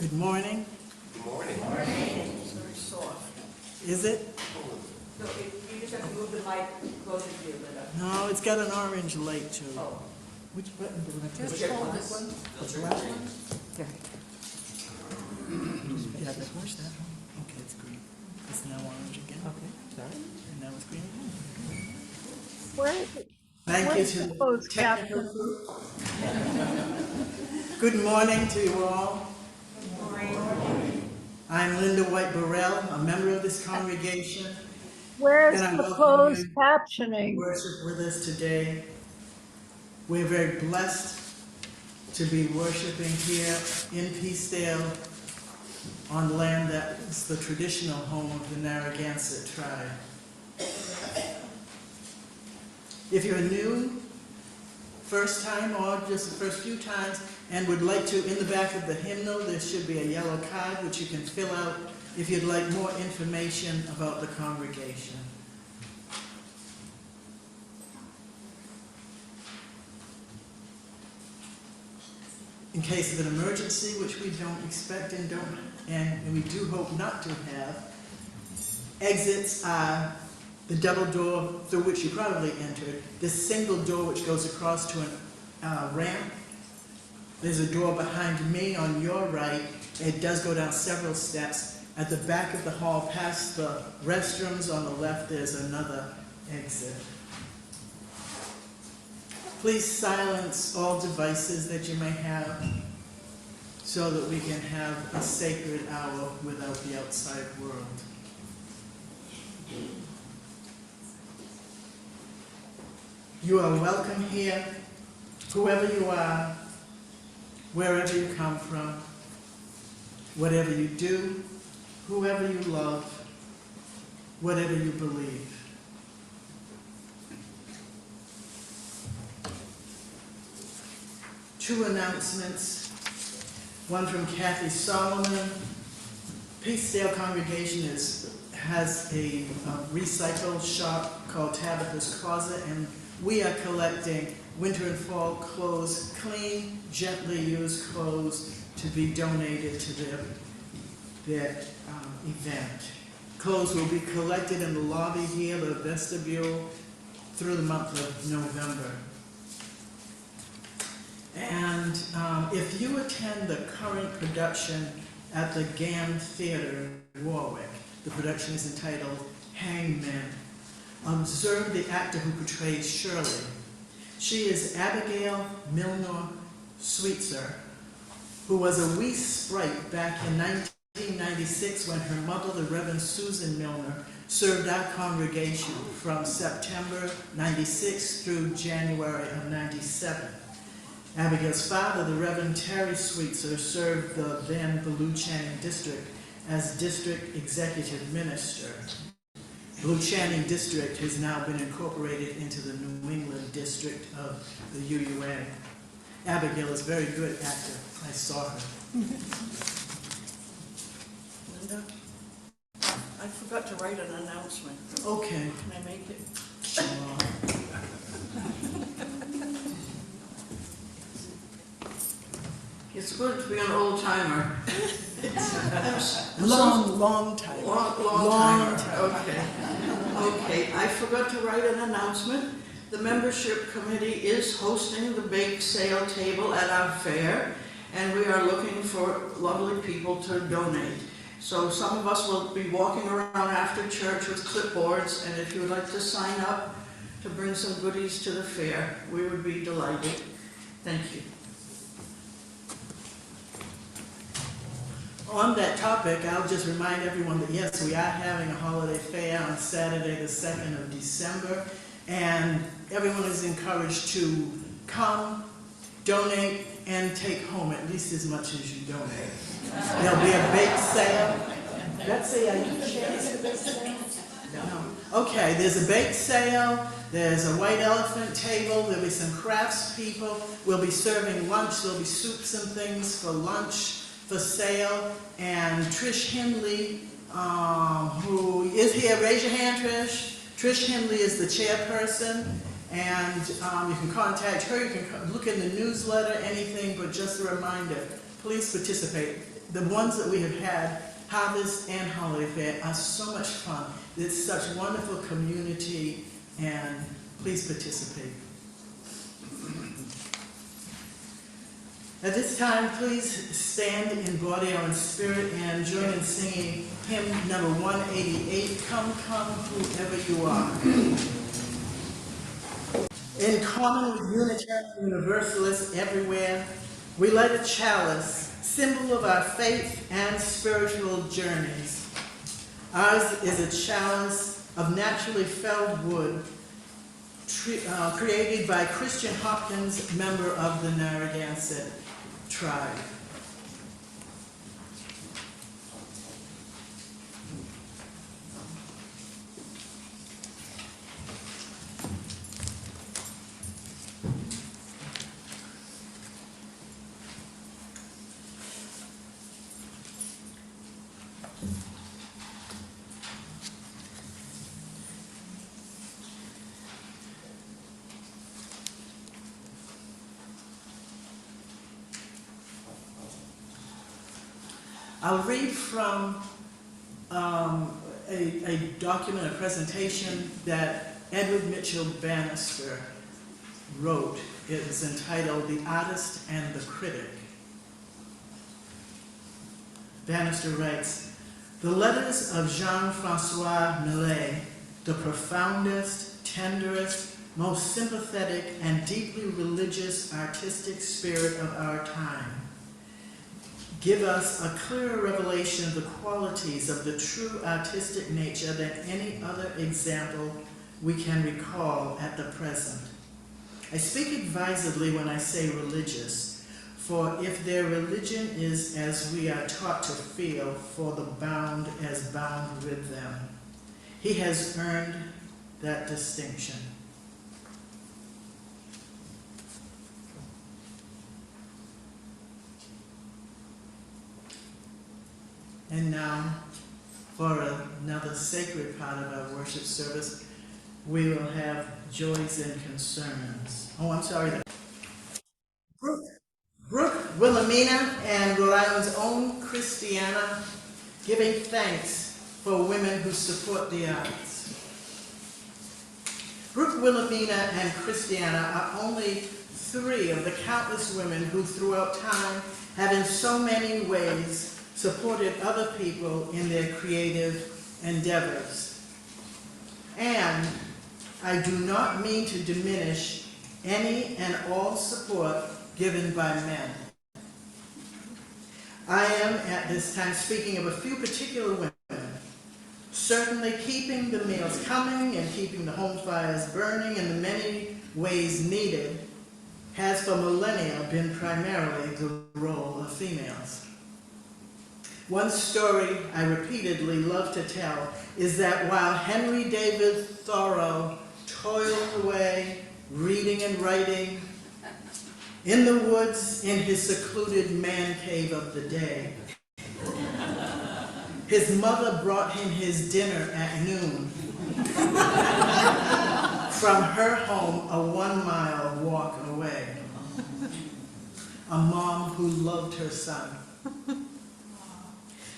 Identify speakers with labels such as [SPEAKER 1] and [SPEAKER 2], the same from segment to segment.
[SPEAKER 1] Good morning.
[SPEAKER 2] Good morning.
[SPEAKER 3] Good morning. It's very soft.
[SPEAKER 1] Is it?
[SPEAKER 3] No, you just have to move the mic closer to you, Linda.
[SPEAKER 1] No, it's got an orange light too.
[SPEAKER 3] Oh.
[SPEAKER 1] Which button do we have to
[SPEAKER 3] Just
[SPEAKER 1] push?
[SPEAKER 3] hold this one.
[SPEAKER 1] The black one? Yeah. Yeah, they push that one. Okay, it's green. It's now orange again. Okay, sorry. And now it's green again.
[SPEAKER 4] Where is it?
[SPEAKER 1] Thank you
[SPEAKER 4] Where's
[SPEAKER 1] to
[SPEAKER 4] the closed
[SPEAKER 1] the technical
[SPEAKER 4] caption?
[SPEAKER 1] group. Good morning to you all. I'm Linda Whyte Burrell, a member of this congregation.
[SPEAKER 4] Where's
[SPEAKER 1] And I
[SPEAKER 4] the
[SPEAKER 1] welcome
[SPEAKER 4] closed
[SPEAKER 1] you
[SPEAKER 4] captioning?
[SPEAKER 1] worship with us today. We're very blessed to be worshiping here in Peacedale on land that is the traditional home of the Narragansett tribe. If you're new, first time or just the first few times, and would like to, in the back of the hymnal, there should be a yellow card which you can fill out if you'd like more information about the congregation. In case of an emergency, which we don't expect and we do hope not to have, exits are the double door through which you probably entered, this single door which goes across to a ramp. There's a door behind me on your right. It does go down several steps. At the back of the hall, past the restrooms on the left, there's another exit. Please silence all devices that you may have so that we can have a sacred hour without the outside world. You are welcome here, whoever you are, wherever you come from, whatever you do, whoever you love, whatever you believe. Two announcements, one from Kathy Solomon. Peacedale congregation has a recycle shop called Tabitha's Closet, and we are collecting winter and fall clothes, clean, gently used clothes to be donated to their event. Clothes will be collected in the lobby here, the vestibule, through the month of November. And if you attend the current production at the GAM Theater in Warwick, the production is entitled Hangmen. Observe the actor who portrays Shirley. She is Abigail Milner Sweetser, who was a wee sprite back in 1996 when her mother, the Reverend Susan Milner, served our congregation from September 96 through January of 97. Abigail's father, the Reverend Terry Sweetser, served the then Blue Channing District as District Executive Minister. Blue Channing District has now been incorporated into the New England District of the UUA. Abigail is a very good actor. I saw her.
[SPEAKER 5] Linda, I forgot to write an announcement.
[SPEAKER 1] Okay.
[SPEAKER 5] Can I make it?
[SPEAKER 1] Sure.
[SPEAKER 5] It's good to be an old timer.
[SPEAKER 1] Long time.
[SPEAKER 5] Long timer. Okay, I forgot to write an announcement. The membership committee is hosting the bake sale table at our fair, and we are looking for lovely people to donate. So some of us will be walking around after church with clipboards, and if you would like to sign up to bring some goodies to the fair, we would be delighted. Thank you.
[SPEAKER 1] On that topic, I'll just remind everyone that yes, we are having a holiday fair on Saturday the 2nd of December, and everyone is encouraged to come, donate, and take home at least as much as you donate. There'll be a bake sale. Betsy, are you chairs for bake sale? No. Okay, there's a bake sale, there's a white elephant table, there'll be some crafts people, we'll be serving lunch, there'll be soups and things for lunch, for sale, and Trish Hindley, who is here, raise your hand, Trish. Trish Hindley is the chairperson, and you can contact her, you can look in the newsletter, anything, but just a reminder, please participate. the ones that we have had, Harvest and Holiday Fair, are so much fun. It's such wonderful community, and please participate. At this time, please stand in body or in spirit and join in singing hymn number 188, Come, Come, Whoever You Are. In common with Unitarian Universalists everywhere, we light a chalice, symbol of our faith and spiritual journeys. Ours is a chalice of naturally felled wood, created by Christian Hopkins, member of the Narragansett tribe. I'll read from a document, a presentation that Edward Mitchell Bannister wrote. It is entitled The Artist and the Critic. Bannister writes, "The letters of Jean-Francois Millet, the profoundest, tenderest, most sympathetic, and deeply religious artistic spirit of our time, give us a clearer revelation of the qualities of the true artistic nature than any other example we can recall at the present. I speak advisedly when I say religious, for if their religion is as we are taught to feel, for the bound as bound with them, he has earned that distinction." And now, for another sacred part of our worship service, we will have joys and concerns. Oh, I'm sorry. Brooke, Wilhelmina, and Rhode Island's own Christiana, giving thanks for women who support the arts. Brooke, Wilhelmina, and Christiana are only three of the countless women who throughout time have in so many ways supported other people in their creative endeavors. And I do not mean to diminish any and all support given by men. I am at this time speaking of a few particular women, certainly keeping the meals coming and keeping the home fires burning in the many ways needed has for millennia been primarily the role of females. One story I repeatedly love to tell is that while Henry David Thoreau toiled away, reading and writing, in the woods in his secluded man cave of the day, his mother brought him his dinner at noon from her home a 1-mile walk away. A mom who loved her son.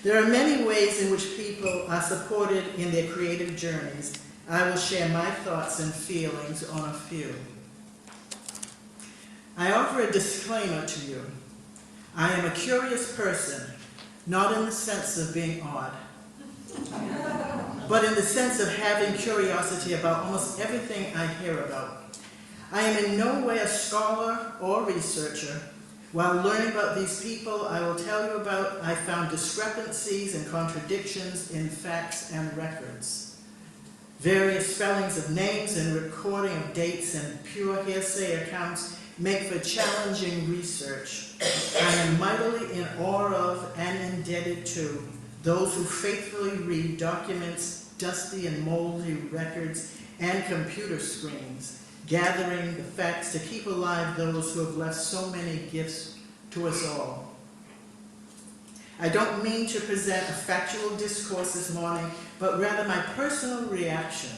[SPEAKER 1] There are many ways in which people are supported in their creative journeys. I will share my thoughts and feelings on a few. I offer a disclaimer to you. I am a curious person, not in the sense of being odd, but in the sense of having curiosity about almost everything I hear about. I am in no way a scholar or researcher. While learning about these people I will tell you about, I found discrepancies and contradictions in facts and records. Various spellings of names and recording of dates and pure hearsay accounts make for challenging research. I am mightily in awe of and indebted to those who faithfully read documents, dusty and moldy records, and computer screens, gathering the facts to keep alive those who have left so many gifts to us all. I don't mean to present a factual discourse this morning, but rather my personal reaction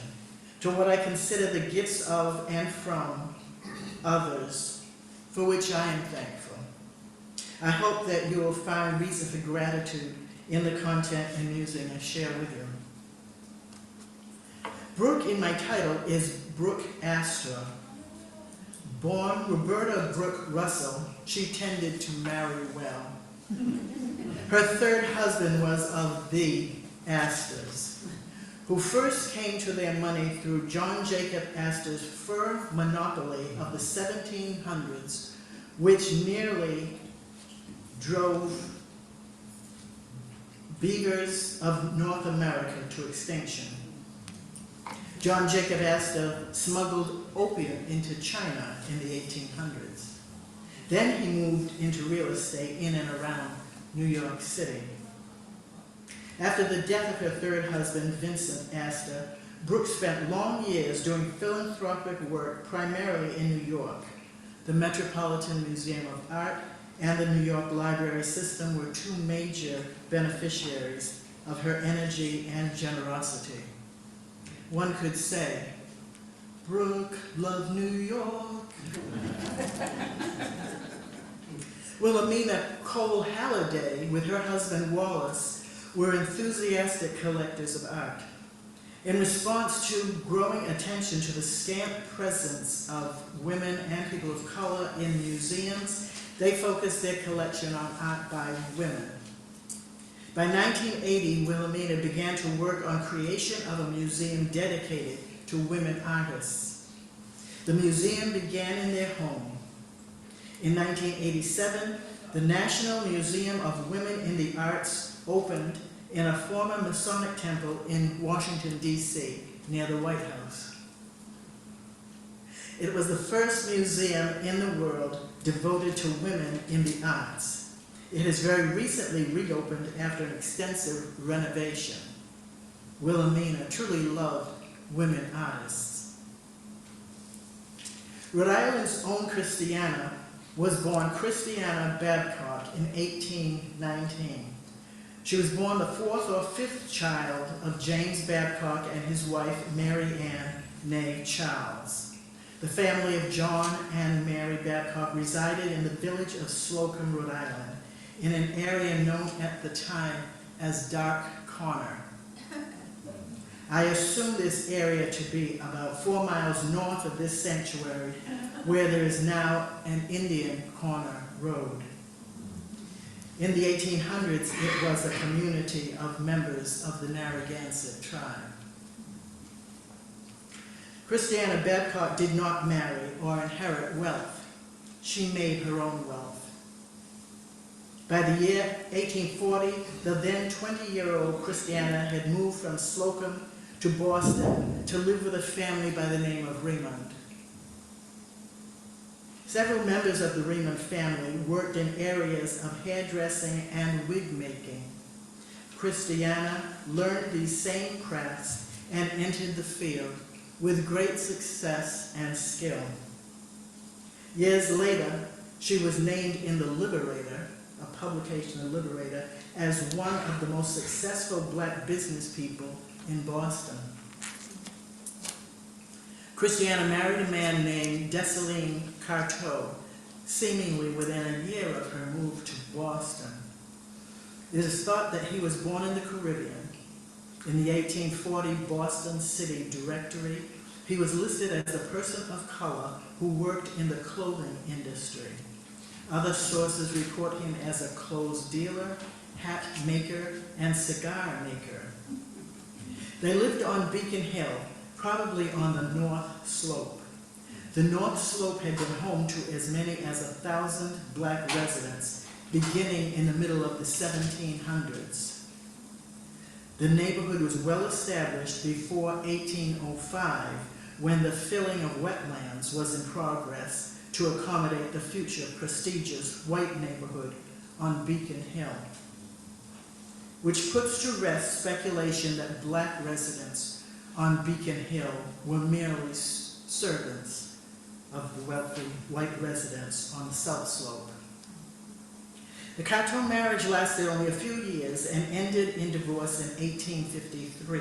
[SPEAKER 1] to what I consider the gifts of and from others, for which I am thankful. I hope that you will find reason for gratitude in the content and music I share with you. Brooke in my title is Brooke Astor. Born Roberta Brooke Russell, she tended to marry well. Her third husband was of the Astors, who first came to their money through John Jacob Astor's fur monopoly of the 1700s, which nearly drove beavers of North America to extinction. John Jacob Astor smuggled opium into China in the 1800s. Then he moved into real estate in and around New York City. After the death of her third husband, Vincent Astor, Brooke spent long years doing philanthropic work primarily in New York. The Metropolitan Museum of Art and the New York Library System were two major beneficiaries of her energy and generosity. One could say, Brooke loved New York. Wilhelmina Cole Halliday, with her husband Wallace, were enthusiastic collectors of art. In response to growing attention to the scant presence of women and people of color in museums, they focused their collection on art by women. By 1980, Wilhelmina began to work on creation of a museum dedicated to women artists. The museum began in their home. In 1987, the National Museum of Women in the Arts opened in a former Masonic temple in Washington, D.C., near the White House. It was the first museum in the world devoted to women in the arts. It has very recently reopened after an extensive renovation. Wilhelmina truly loved women artists. Rhode Island's own Christiana was born Christiana Babcock in 1819. She was born the fourth or fifth child of James Babcock and his wife, Mary Ann, née Charles. The family of John and Mary Babcock resided in the village of Slocum, Rhode Island, in an area known at the time as Dark Corner. I assume this area to be about 4 miles north of this sanctuary, where there is now an Indian Corner Road. In the 1800s, it was a community of members of the Narragansett tribe. Christiana Babcock did not marry or inherit wealth. She made her own wealth. By the year 1840, the then 20-year-old Christiana had moved from Slocum to Boston to live with a family by the name of Raymond. Several members of the Raymond family worked in areas of hairdressing and wig making. Christiana learned these same crafts and entered the field with great success and skill. Years later, she was named in the Liberator, a publication of Liberator, as one of the most successful black business people in Boston. Christiana married a man named Dessalines Carteau, seemingly within a year of her move to Boston. It is thought that he was born in the Caribbean. In the 1840 Boston City Directory, he was listed as a person of color who worked in the clothing industry. Other sources report him as a clothes dealer, hat maker, and cigar maker. They lived on Beacon Hill, probably on the North Slope. The North Slope had been home to as many as 1,000 black residents, beginning in the middle of the 1700s. The neighborhood was well established before 1805, when the filling of wetlands was in progress to accommodate the future prestigious white neighborhood on Beacon Hill, which puts to rest speculation that black residents on Beacon Hill were merely servants of the wealthy white residents on the South Slope. The Carteau marriage lasted only a few years and ended in divorce in 1853.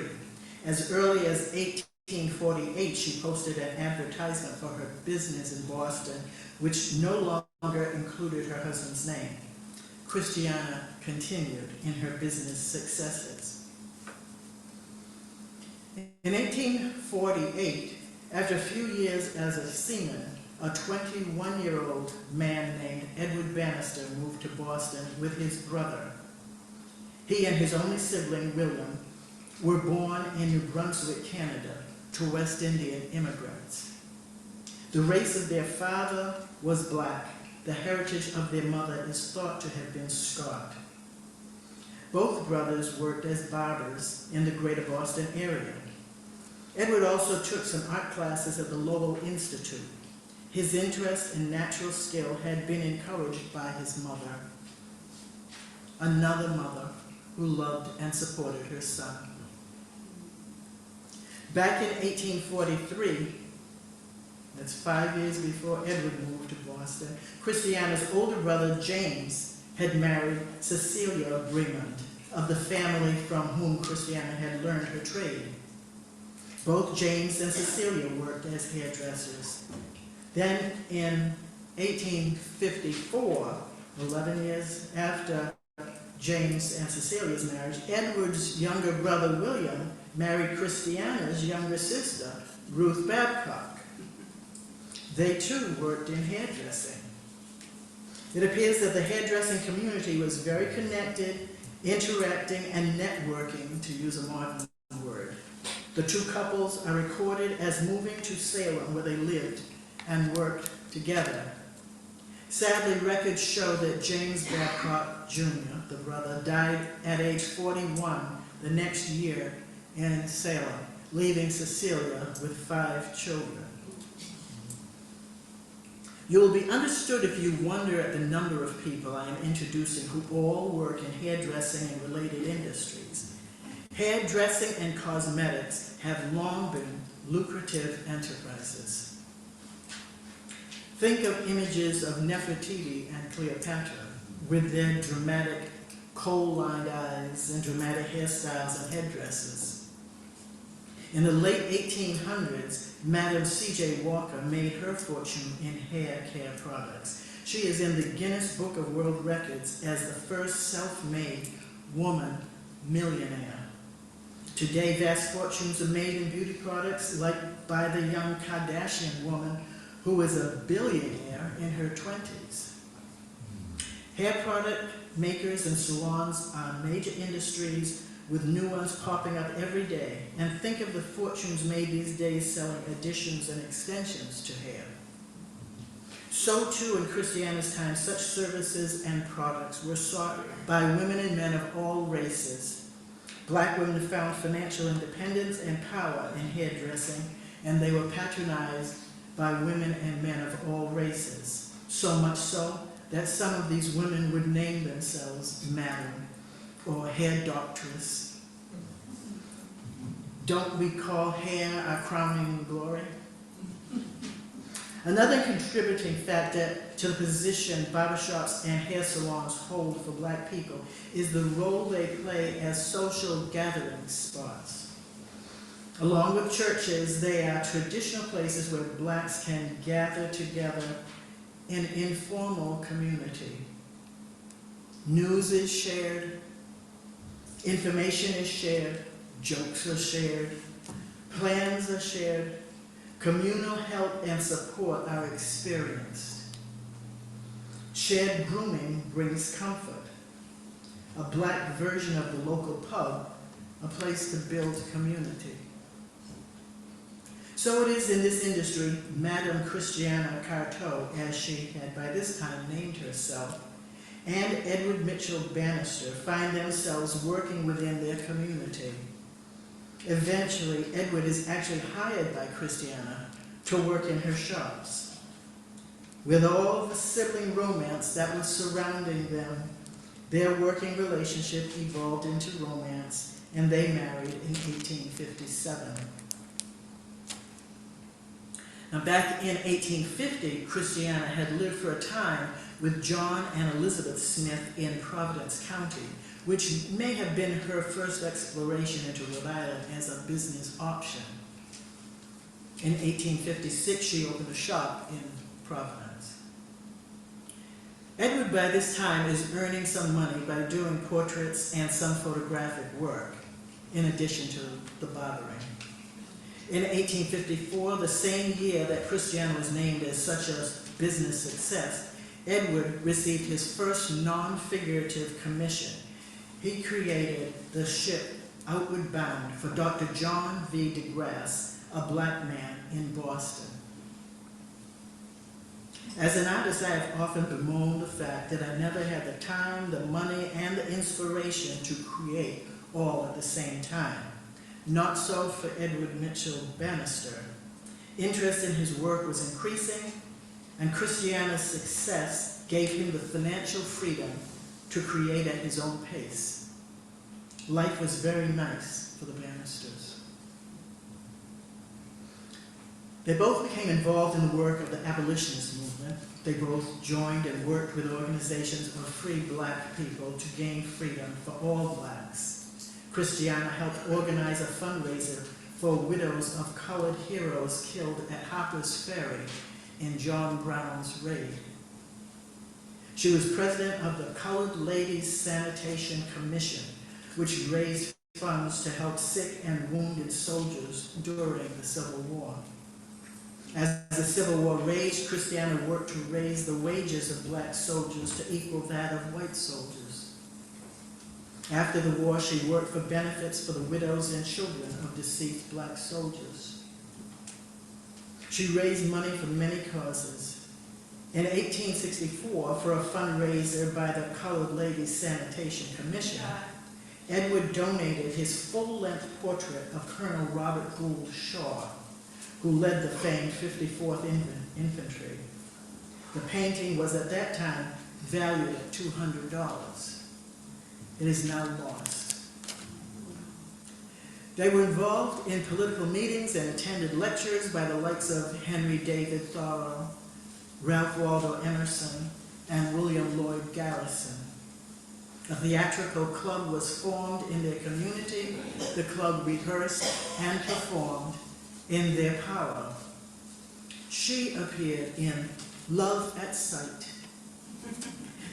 [SPEAKER 1] As early as 1848, she posted an advertisement for her business in Boston, which no longer included her husband's name. Christiana continued in her business successes. In 1848, after a few years as a seaman, a 21-year-old man named Edward Bannister moved to Boston with his brother. He and his only sibling, William, were born in New Brunswick, Canada, to West Indian immigrants. The race of their father was black. The heritage of their mother is thought to have been Scot. Both brothers worked as barbers in the greater Boston area. Edward also took some art classes at the Lowell Institute. His interest in natural skill had been encouraged by his mother, another mother who loved and supported her son. Back in 1843, that's 5 years before Edward moved to Boston, Christiana's older brother, James, had married Cecilia Bremond, of the family from whom Christiana had learned her trade. Both James and Cecilia worked as hairdressers. Then in 1854, 11 years after James and Cecilia's marriage, Edward's younger brother, William, married Christiana's younger sister, Ruth Babcock. They too worked in hairdressing. It appears that the hairdressing community was very connected, interacting, and networking, to use a modern word. The two couples are recorded as moving to Salem, where they lived and worked together. Sadly, records show that James Babcock Jr., the brother, died at age 41 the next year in Salem, leaving Cecilia with 5 children. You will be understood if you wonder at the number of people I am introducing who all work in hairdressing and related industries. Hairdressing and cosmetics have long been lucrative enterprises. Think of images of Nefertiti and Cleopatra with their dramatic coal-lined eyes and dramatic hairstyles and headdresses. In the late 1800s, Madam C.J. Walker made her fortune in hair care products. She is in the Guinness Book of World Records as the first self-made woman millionaire. Today, vast fortunes are made in beauty products, like by the young Kardashian woman who is a billionaire in her 20s. Hair product makers and salons are major industries with new ones popping up every day. And think of the fortunes made these days selling additions and extensions to hair. So too in Christiana's time, such services and products were sought by women and men of all races. Black women found financial independence and power in hairdressing, and they were patronized by women and men of all races. So much so that some of these women would name themselves Madam or hair doctress. Don't we call hair our crowning glory? Another contributing factor to the position barbershops and hair salons hold for black people is the role they play as social gathering spots. Along with churches, they are traditional places where blacks can gather together in informal community. News is shared, information is shared, jokes are shared, plans are shared, communal help and support are experienced. Shared grooming brings comfort. A black version of the local pub, a place to build community. So it is in this industry, Madame Christiana Carteau, as she had by this time named herself, and Edward Mitchell Bannister find themselves working within their community. Eventually, Edward is actually hired by Christiana to work in her shops. With all the sibling romance that was surrounding them, their working relationship evolved into romance, and they married in 1857. Now, back in 1850, Christiana had lived for a time with John and Elizabeth Smith in Providence County, which may have been her first exploration into Rhode Island as a business option. In 1856, she opened a shop in Providence. Edward by this time is earning some money by doing portraits and some photographic work, in addition to the barbering. In 1854, the same year that Christiana was named as such a business success, Edward received his first non-figurative commission. He created the ship Outward Bound for Dr. John V. DeGrasse, a black man in Boston. As an artist, I have often bemoaned the fact that I never had the time, the money, and the inspiration to create all at the same time. Not so for Edward Mitchell Bannister. Interest in his work was increasing, and Christiana's success gave him the financial freedom to create at his own pace. Life was very nice for the Bannisters. They both became involved in the work of the abolitionist movement. They both joined and worked with organizations of free black people to gain freedom for all blacks. Christiana helped organize a fundraiser for widows of colored heroes killed at Harper's Ferry in John Brown's raid. She was president of the Colored Ladies Sanitation Commission, which raised funds to help sick and wounded soldiers during the Civil War. As the Civil War raged, Christiana worked to raise the wages of black soldiers to equal that of white soldiers. After the war, she worked for benefits for the widows and children of deceased black soldiers. She raised money for many causes. In 1864, for a fundraiser by the Colored Ladies Sanitation Commission, Edward donated his full-length portrait of Colonel Robert Gould Shaw, who led the famed 54th Infantry. The painting was at that time valued at $200. It is now lost. They were involved in political meetings and attended lectures by the likes of Henry David Thoreau, Ralph Waldo Emerson, and William Lloyd Garrison. A theatrical club was formed in their community. The club rehearsed and performed in their power. She appeared in Love at Sight.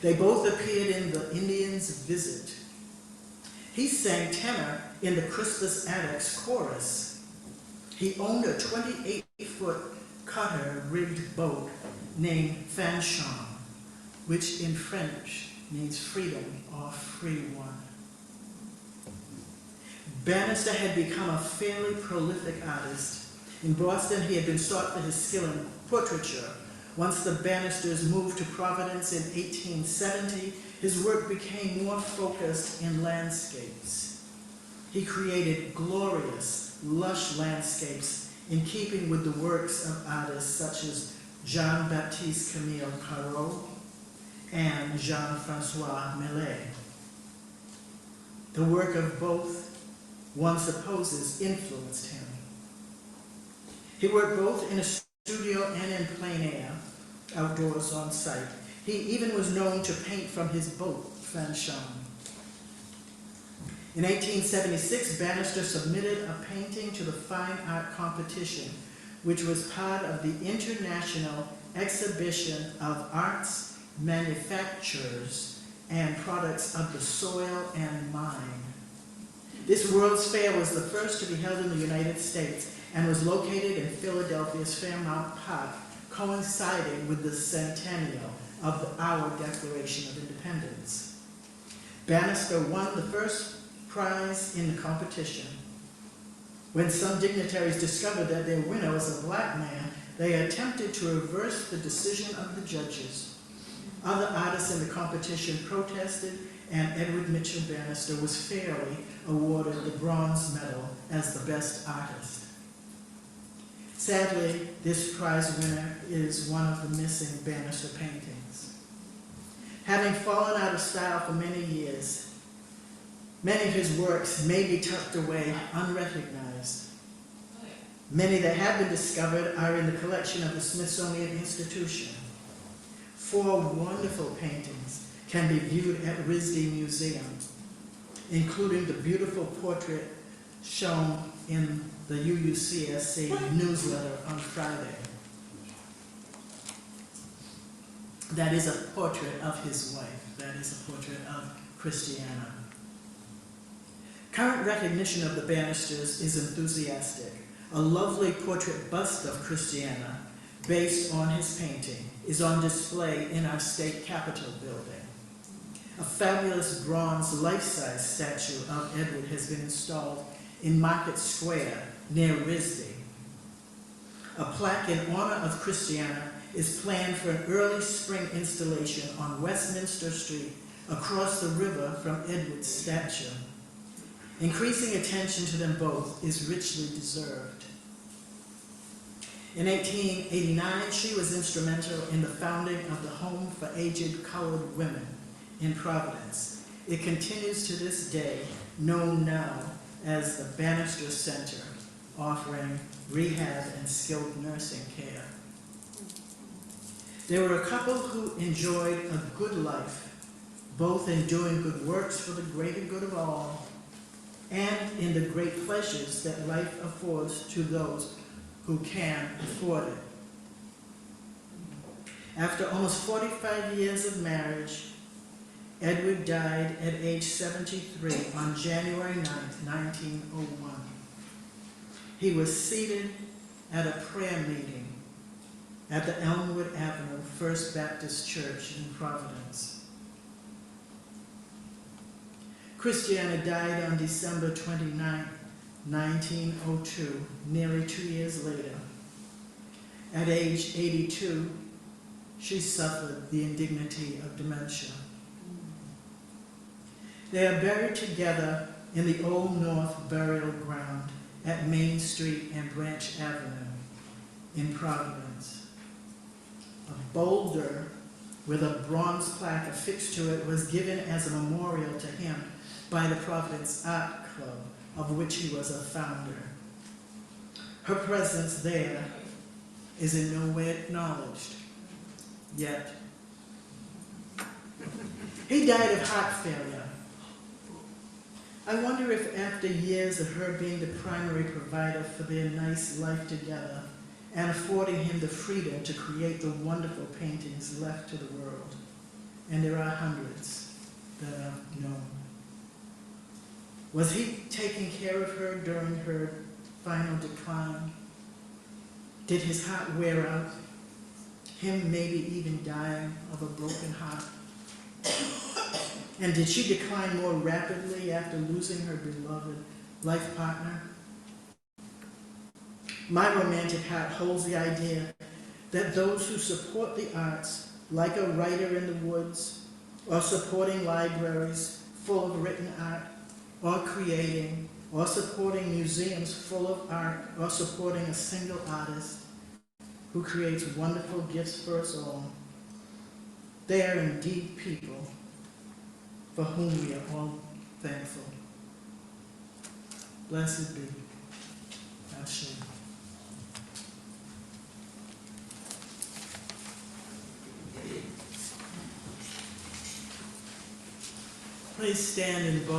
[SPEAKER 1] They both appeared in The Indian's Visit. He sang tenor in the Crispus Attucks chorus. He owned a 28-foot cutter-rigged boat named Fanchon, which in French means freedom or free one. Bannister had become a fairly prolific artist. In Boston, he had been sought for his skill in portraiture. Once the Bannisters moved to Providence in 1870, his work became more focused in landscapes. He created glorious, lush landscapes in keeping with the works of artists such as Jean-Baptiste Camille Corot and Jean-Francois Millet. The work of both, one supposes, influenced him. He worked both in a studio and in plein air, outdoors on site. He even was known to paint from his boat, Fanchon. In 1876, Bannister submitted a painting to the Fine Art Competition, which was part of the International Exhibition of Arts, Manufactures, and Products of the Soil and Mine. This World's Fair was the first to be held in the United States and was located in Philadelphia's Fairmount Park, coinciding with the centennial of our Declaration of Independence. Bannister won the first prize in the competition. When some dignitaries discovered that their winner was a black man, they attempted to reverse the decision of the judges. Other artists in the competition protested, and Edward Mitchell Bannister was fairly awarded the bronze medal as the best artist. Sadly, this prize winner is one of the missing Bannister paintings. Having fallen out of style for many years, many of his works may be tucked away unrecognized. Many that have been discovered are in the collection of the Smithsonian Institution. 4 wonderful paintings can be viewed at RISD Museum, including the beautiful portrait shown in the UUCSC newsletter on Friday. That is a portrait of his wife. That is a portrait of Christiana. Current recognition of the Bannisters is enthusiastic. A lovely portrait bust of Christiana, based on his painting, is on display in our state capitol building. A fabulous bronze life-size statue of Edward has been installed in Market Square near Risby. A plaque in honor of Christiana is planned for an early spring installation on Westminster Street across the river from Edward's statue. Increasing attention to them both is richly deserved. In 1889, she was instrumental in the founding of the Home for Aged Colored Women in Providence. It continues to this day, known now as the Bannister Center, offering rehab and skilled nursing care. There were a couple who enjoyed a good life, both in doing good works for the greater good of all, and in the great pleasures that life affords to those who can afford it. After almost 45 years of marriage, Edward died at age 73 on January 9th, 1901. He was seated at a prayer meeting at the Elmwood Avenue First Baptist Church in Providence. Christiana died on December 29, 1902, nearly 2 years later. At age 82, she suffered the indignity of dementia. They are buried together in the Old North Burial Ground at Main Street and Branch Avenue in Providence. A boulder with a bronze plaque affixed to it was given as a memorial to him by the Providence Art Club, of which he was a founder. Her presence there is in no way acknowledged, yet. He died of heart failure. I wonder if after years of her being the primary provider for their nice life together and affording him the freedom to create the wonderful paintings left to the world, and there are hundreds that are known. Was he taking care of her during her final decline? Did his heart wear out, him maybe even dying of a broken heart? And did she decline more rapidly after losing her beloved life partner? My romantic heart holds the idea that those who support the arts, like a writer in the woods, or supporting libraries full of written art, or creating, or supporting museums full of art, or supporting a single artist who creates wonderful gifts for us all, they are indeed people for whom we are all thankful. Blessed be Ashley. Please stand in body.